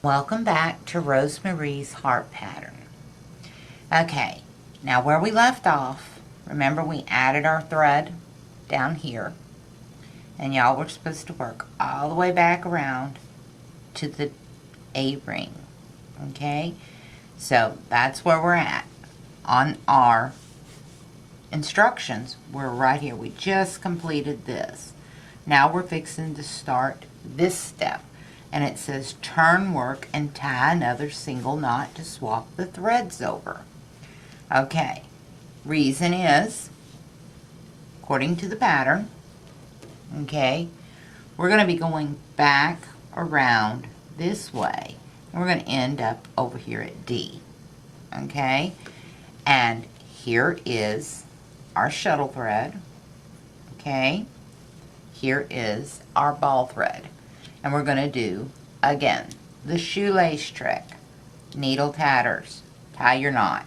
Welcome back to Rosemarie's Heart pattern. Okay, now where we left off, remember we added our thread down here, and y'all were supposed to work all the way back around to the A-ring. Okay, so that's where we're at on our instructions. We're right here. We just completed this. Now we're fixing to start this step. And it says turn work and tie another single knot to swap the threads over. Okay, reason is, according to the pattern, okay, we're going to be going back around this way. And we're going to end up over here at D. Okay, and here is our shuttle thread. Okay, here is our ball thread. And we're going to do, again, the shoelace trick. Needle tatters. Tie your knot.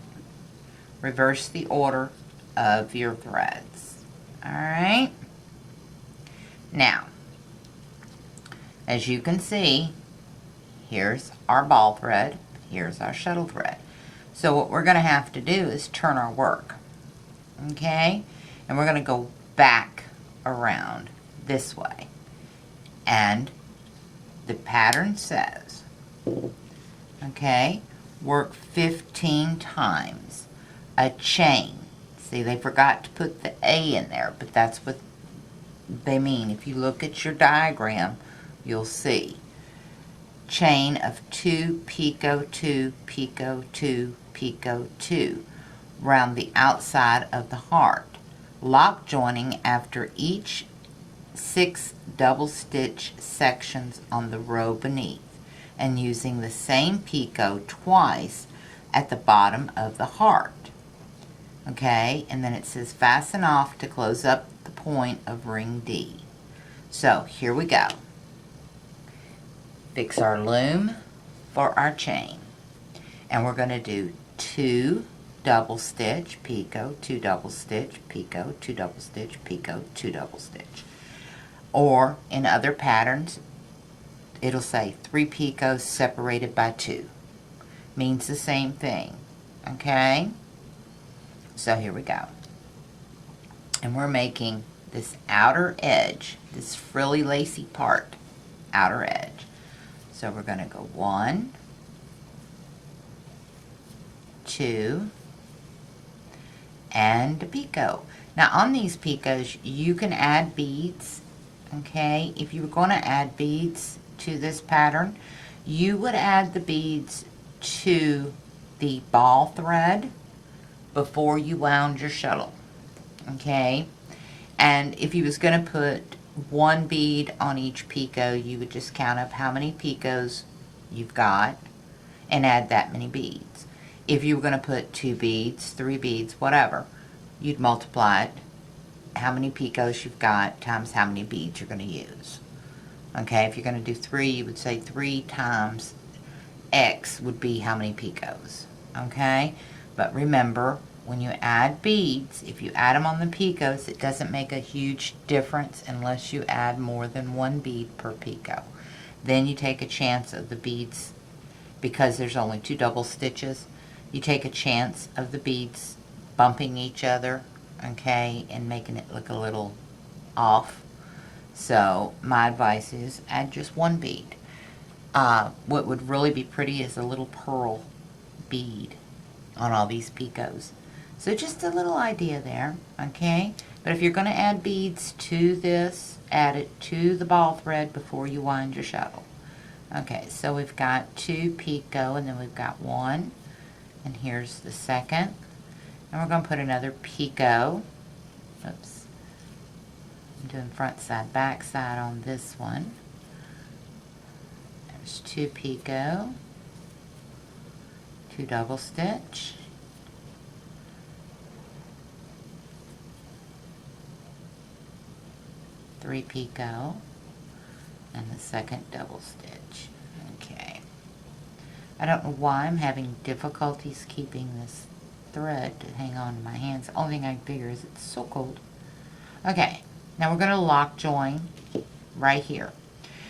Reverse the order of your threads. Alright? Now, as you can see, here's our ball thread. Here's our shuttle thread. So what we're going to have to do is turn our work. Okay? And we're going to go back around this way. And the pattern says, okay, work 15 times. A chain. See, they forgot to put the A in there, but that's what they mean. If you look at your diagram, you'll see. Chain of 2, picot 2, picot 2, picot 2, round the outside of the heart. Lock joining after each 6 double stitch sections on the row beneath, and using the same picot twice at the bottom of the heart. Okay, and then it says fasten off to close up the point of ring D. So here we go. Fix our loom for our chain, and we're going to do 2 double stitch, picot, 2 double stitch, picot, 2 double stitch, picot, 2 double stitch. Or in other patterns, it'll say 3 picots separated by 2. Means the same thing. Okay? So here we go. And we're making this outer edge, this frilly lacy part, outer edge. So we're going to go 1, 2, and a picot. Now on these picots, you can add beads. Okay, if you were going to add beads to this pattern, you would add the beads to the ball thread before you wound your shuttle. Okay, and if you was going to put 1 bead on each picot, you would just count up how many picots you've got and add that many beads. If you were going to put 2 beads, 3 beads, whatever, you'd multiply it, how many picots you've got times how many beads you're going to use. Okay, if you're going to do 3, you would say 3 times X would be how many picots. Okay, but remember, when you add beads, if you add them on the picots, it doesn't make a huge difference unless you add more than 1 bead per picot. Then you take a chance of the beads, because there's only 2 double stitches, you take a chance of the beads bumping each other, okay, and making it look a little off. So my advice is add just 1 bead. What would really be pretty is a little pearl bead on all these picots. So just a little idea there, okay? But if you're going to add beads to this, add it to the ball thread before you wind your shuttle. Okay, so we've got 2 picot, and then we've got 1, and here's the second. And we're going to put another picot. Oops. I'm doing front side, back side on this one. There's 2 picot, 2 double stitch, 3 picot, and the second double stitch. Okay. I don't know why I'm having difficulties keeping this thread to hang on to my hands. The only thing I can figure is it's so cold. Okay, now we're going to lock join right here.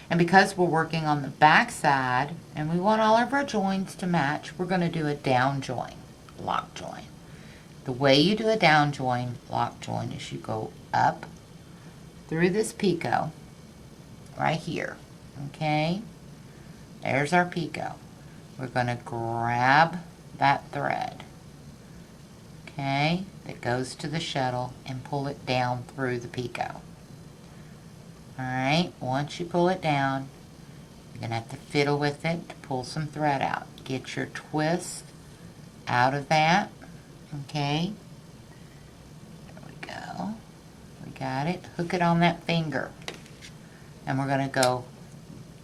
And because we're working on the back side and we want all of our joins to match, we're going to do a down join, lock join. The way you do a down join, lock join, is you go up through this picot right here, okay? There's our picot. We're going to grab that thread, okay, that goes to the shuttle and pull it down through the picot. Alright, once you pull it down, you're going to have to fiddle with it to pull some thread out. Get your twist out of that, okay? There we go. We got it. Hook it on that finger. And we're going to go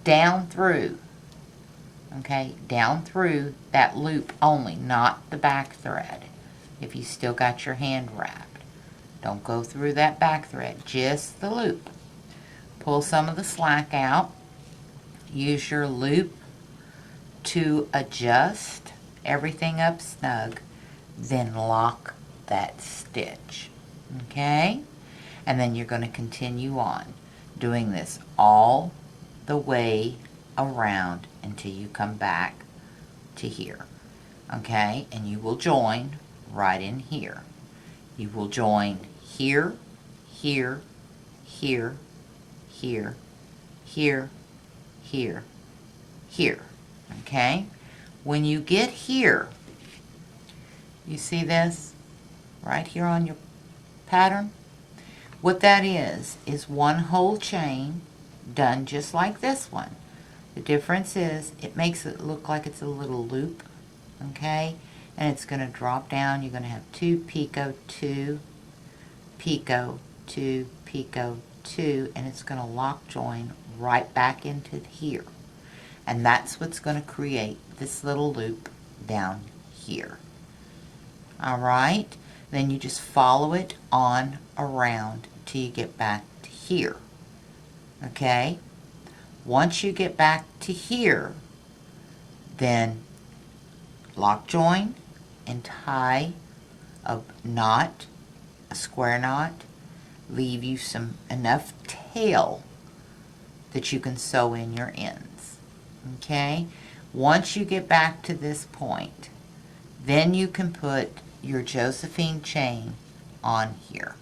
down through, okay, down through that loop only, not the back thread. If you still got your hand wrapped, don't go through that back thread, just the loop. Pull some of the slack out. Use your loop to adjust everything up snug. Then lock that stitch. Okay? And then you're going to continue on doing this all the way around until you come back to here. Okay? And you will join right in here. You will join here, here, here, here, here, here, here, okay? When you get here, you see this right here on your pattern? What that is one whole chain done just like this one. The difference is it makes it look like it's a little loop, okay? And it's going to drop down. You're going to have 2 picot, 2 picot, 2 picot, 2, and it's going to lock join right back into here. And that's what's going to create this little loop down here. Alright, then you just follow it on around till you get back to here. Okay, once you get back to here, then lock join and tie a knot, a square knot. Leave you enough tail that you can sew in your ends. Okay? Once you get back to this point, then you can put your Josephine chain on here.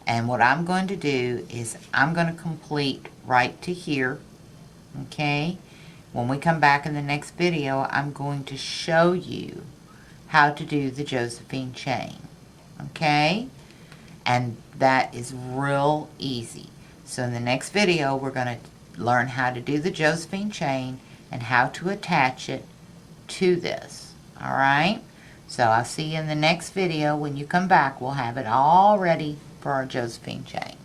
And what I'm going to do is I'm going to complete right to here. Okay? When we come back in the next video, I'm going to show you how to do the Josephine chain. Okay? And that is real easy. So in the next video, we're going to learn how to do the Josephine chain and how to attach it to this. Alright? So I'll see you in the next video. When you come back, we'll have it all ready for our Josephine chain.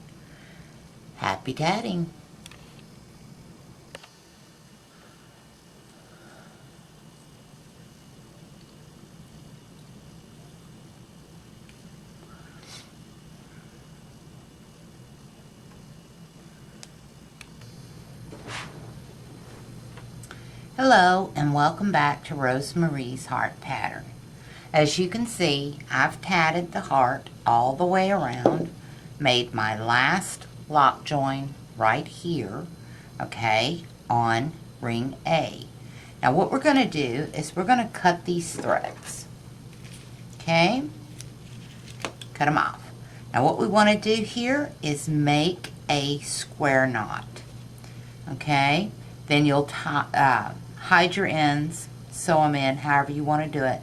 Happy tatting! Hello and welcome back to Rosemarie's Heart pattern. As you can see, I've tatted the heart all the way around, made my last lock join right here, okay, on ring A. Now what we're going to do is we're going to cut these threads, okay, cut them off. Now what we want to do here is make a square knot, okay, then you'll hide your ends, sew them in however you want to do it.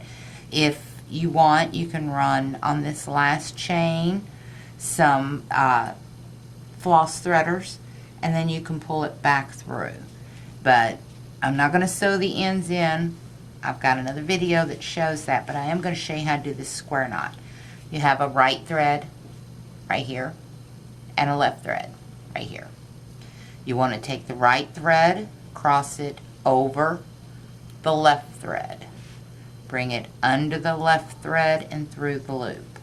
If you want, you can run on this last chain some floss threaders, and then you can pull it back through. But I'm not going to sew the ends in. I've got another video that shows that, but I am going to show you how to do this square knot. You have a right thread right here and a left thread right here. You want to take the right thread, cross it over the left thread. Bring it under the left thread and through the loop.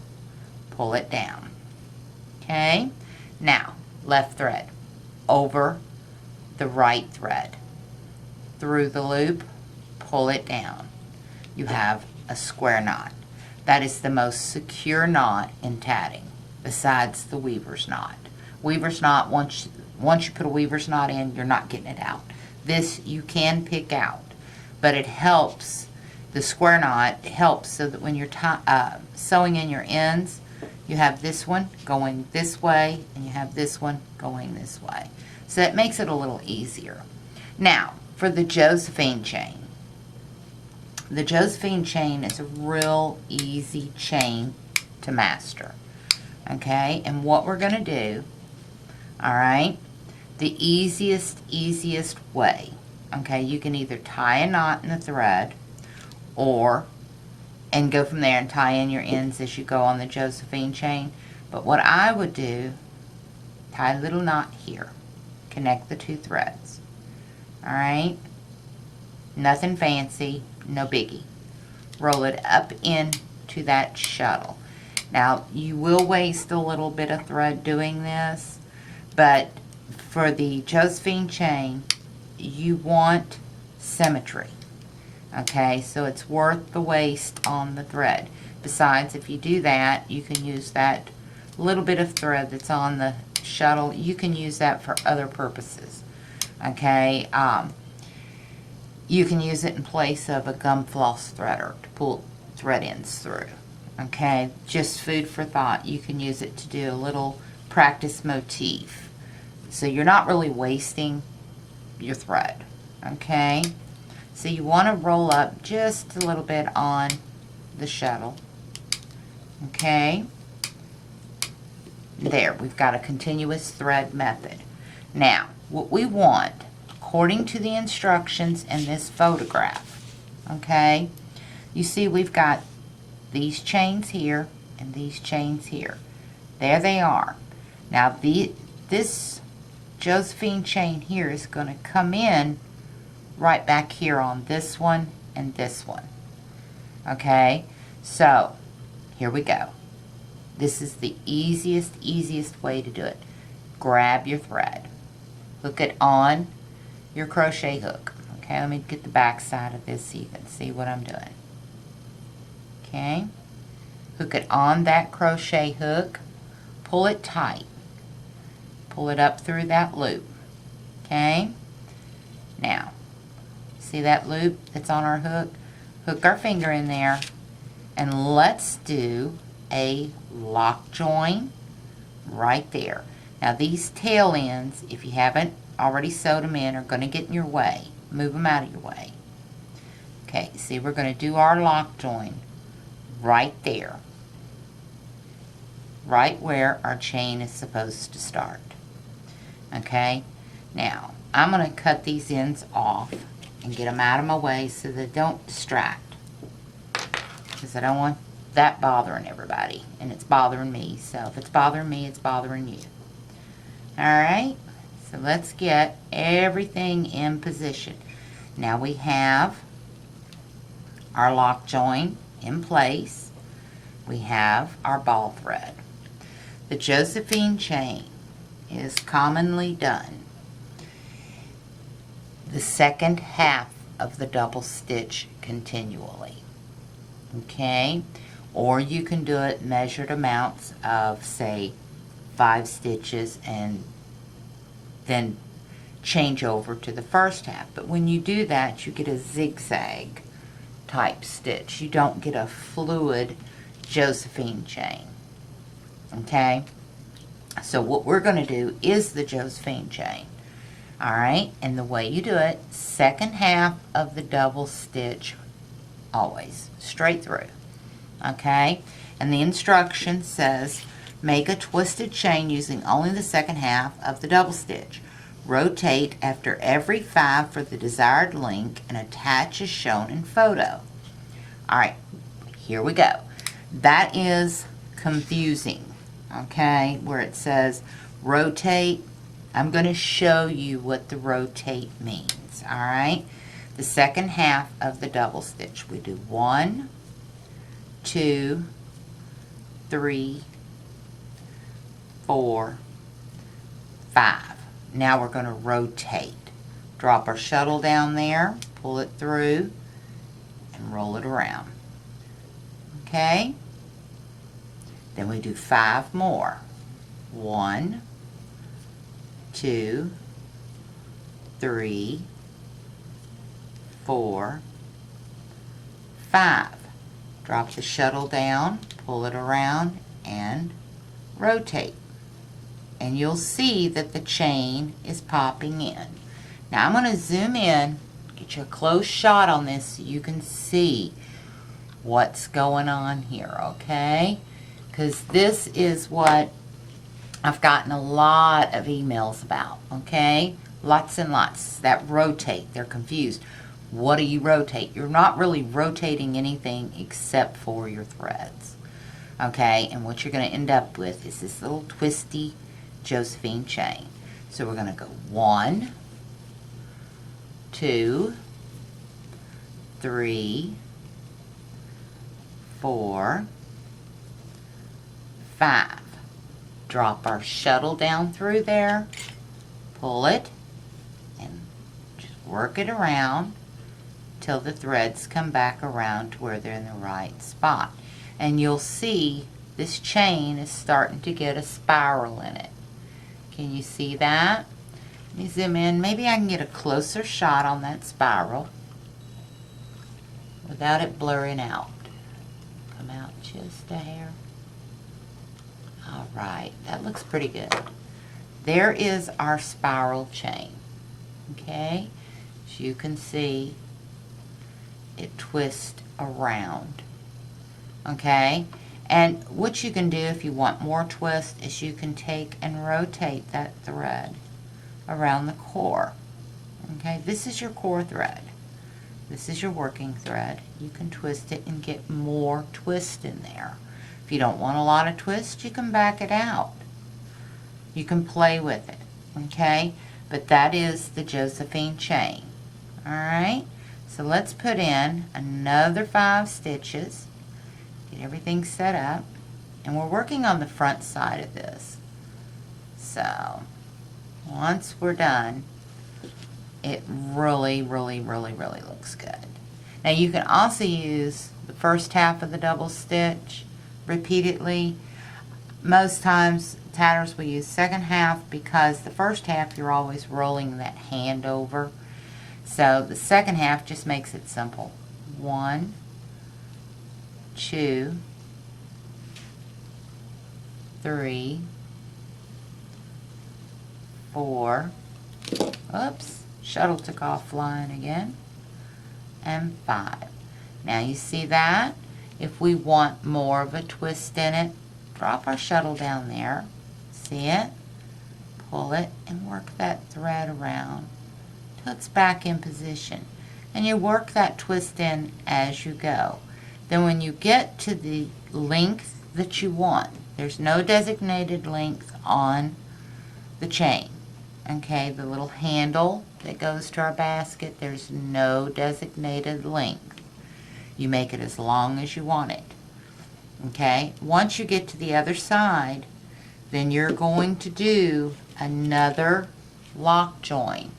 Pull it down. Okay? Now, left thread over the right thread. Through the loop, pull it down. You have a square knot. That is the most secure knot in tatting, besides the weaver's knot. Weaver's knot, once once you put a weaver's knot in, you're not getting it out. This you can pick out, but it helps. The square knot helps so that when you're sewing in your ends, you have this one going this way and you have this one going this way. So that makes it a little easier. Now, for the Josephine chain. The Josephine chain is a real easy chain to master. Okay, and what we're going to do, all right, the easiest way, okay, you can either tie a knot in the thread and go from there and tie in your ends as you go on the Josephine chain. But what I would do, tie a little knot here, connect the two threads, all right, nothing fancy, no biggie. Roll it up into that shuttle. Now, you will waste a little bit of thread doing this, but for the Josephine chain, you want symmetry. Okay, so it's worth the waste on the thread. Besides, if you do that, you can use that little bit of thread that's on the shuttle. You can use that for other purposes. Okay, you can use it in place of a gum floss threader to pull thread ends through. Okay, just food for thought. You can use it to do a little practice motif. So you're not really wasting your thread. Okay, so you want to roll up just a little bit on the shuttle. Okay, there, we've got a continuous thread method. Now, what we want, according to the instructions in this photograph, okay, you see we've got these chains here and these chains here. There they are. Now this Josephine chain here is going to come in right back here on this one and this one. Okay, so here we go. This is the easiest way to do it. Grab your thread, hook it on your crochet hook. Okay, let me get the back side of this so you can see what I'm doing. Okay, hook it on that crochet hook, pull it tight, pull it up through that loop. Okay, now see that loop that's on our hook? Hook our finger in there and let's do a lock join right there. Now these tail ends, if you haven't already sewed them in, are going to get in your way. Move them out of your way. Okay, see, we're going to do our lock join right there, right where our chain is supposed to start. Okay, now I'm going to cut these ends off and get them out of my way so they don't distract, because I don't want that bothering everybody, and it's bothering me. So if it's bothering me, it's bothering you. Alright, so let's get everything in position. Now we have our lock join in place. We have our ball thread. The Josephine chain is commonly done the second half of the double stitch continually. Okay, or you can do it measured amounts of, say, 5 stitches and then change over to the first half. But when you do that, you get a zigzag type stitch. You don't get a fluid Josephine chain. Okay, so what we're going to do is the Josephine chain. Alright, and the way you do it, second half of the double stitch, always straight through. Okay, and the instruction says make a twisted chain using only the second half of the double stitch. Rotate after every 5 for the desired length and attach as shown in photo. Alright, here we go. That is confusing, okay, where it says rotate. I'm going to show you what the rotate means. Alright, the second half of the double stitch, we do 1, 2, 3, 4, 5. Now we're going to rotate. Drop our shuttle down there, pull it through, and roll it around. Okay? Then we do 5 more. 1, 2, 3, 4, 5. Drop the shuttle down, pull it around, and rotate. And you'll see that the chain is popping in. Now I'm going to zoom in, get you a close shot on this so you can see what's going on here, okay? Because this is what I've gotten a lot of emails about, okay? Lots and lots that rotate. They're confused. What do you rotate? You're not really rotating anything except for your threads, okay? And what you're going to end up with is this little twisty Josephine chain. So we're going to go 1, 2, 3, 4, 5. Drop our shuttle down through there, pull it, and just work it around till the threads come back around to where they're in the right spot. And you'll see this chain is starting to get a spiral in it. Can you see that? Let me zoom in. Maybe I can get a closer shot on that spiral without it blurring out. Come out just a hair. All right, that looks pretty good. There is our spiral chain. Okay, as you can see, it twists around. Okay, and what you can do if you want more twist is you can take and rotate that thread around the core. Okay, this is your core thread. This is your working thread. You can twist it and get more twist in there. If you don't want a lot of twist, you can back it out. You can play with it, okay? But that is the Josephine chain. All right, so let's put in another 5 stitches. Get everything set up. And we're working on the front side of this. So once we're done, it really looks good. Now you can also use the first half of the double stitch repeatedly. Most times tatters will use second half because the first half you're always rolling that hand over. So the second half just makes it simple. 1, 2, 3, 4, oops, shuttle took off flying again, and 5. Now you see that? If we want more of a twist in it, drop our shuttle down there, see it? Pull it and work that thread around till it's back in position. And you work that twist in as you go. Then when you get to the length that you want, there's no designated length on the chain. Okay, the little handle that goes to our basket, there's no designated length. You make it as long as you want it. Okay, once you get to the other side, then you're going to do another lock join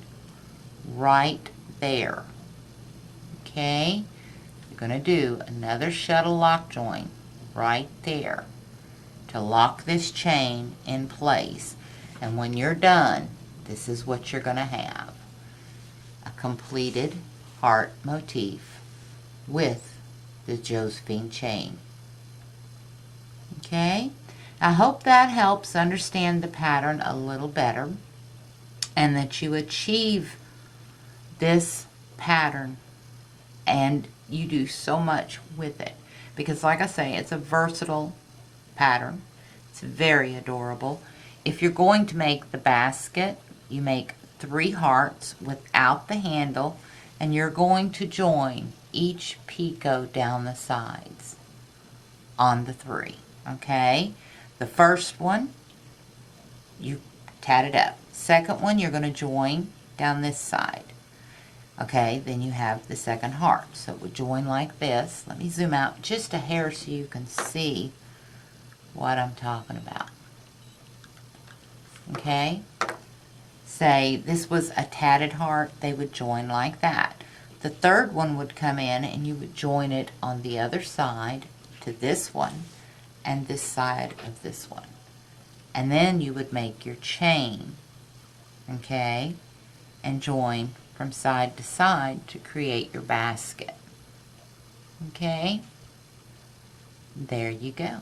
right there. Okay, you're going to do another shuttle lock join right there to lock this chain in place. And when you're done, this is what you're going to have. A completed heart motif with the Josephine chain. Okay, I hope that helps understand the pattern a little better and that you achieve this pattern and you do so much with it. Because like I say, it's a versatile pattern. It's very adorable. If you're going to make the basket, you make 3 hearts without the handle, and you're going to join each picot down the sides on the 3. Okay, the first one you tat it up. Second one you're going to join down this side. Okay, then you have the second heart. So it would join like this. Let me zoom out just a hair so you can see what I'm talking about. Okay, say this was a tatted heart, they would join like that. The third one would come in and you would join it on the other side to this one and this side of this one. And then you would make your chain okay, and join from side to side to create your basket. Okay, there you go.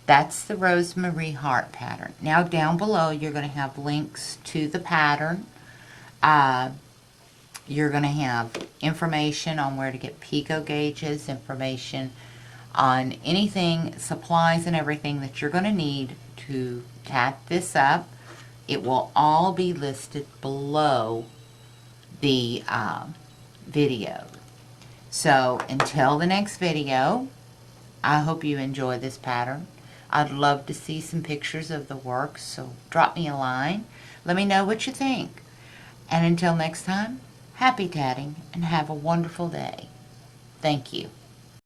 That's the Rosemarie Heart pattern. Now down below you're going to have links to the pattern. You're going to have information on where to get picot gauges, information on anything, supplies and everything that you're going to need to tat this up. It will all be listed below the video. So until the next video, I hope you enjoy this pattern. I'd love to see some pictures of the work, so drop me a line. Let me know what you think. And until next time, happy tatting and have a wonderful day. Thank you.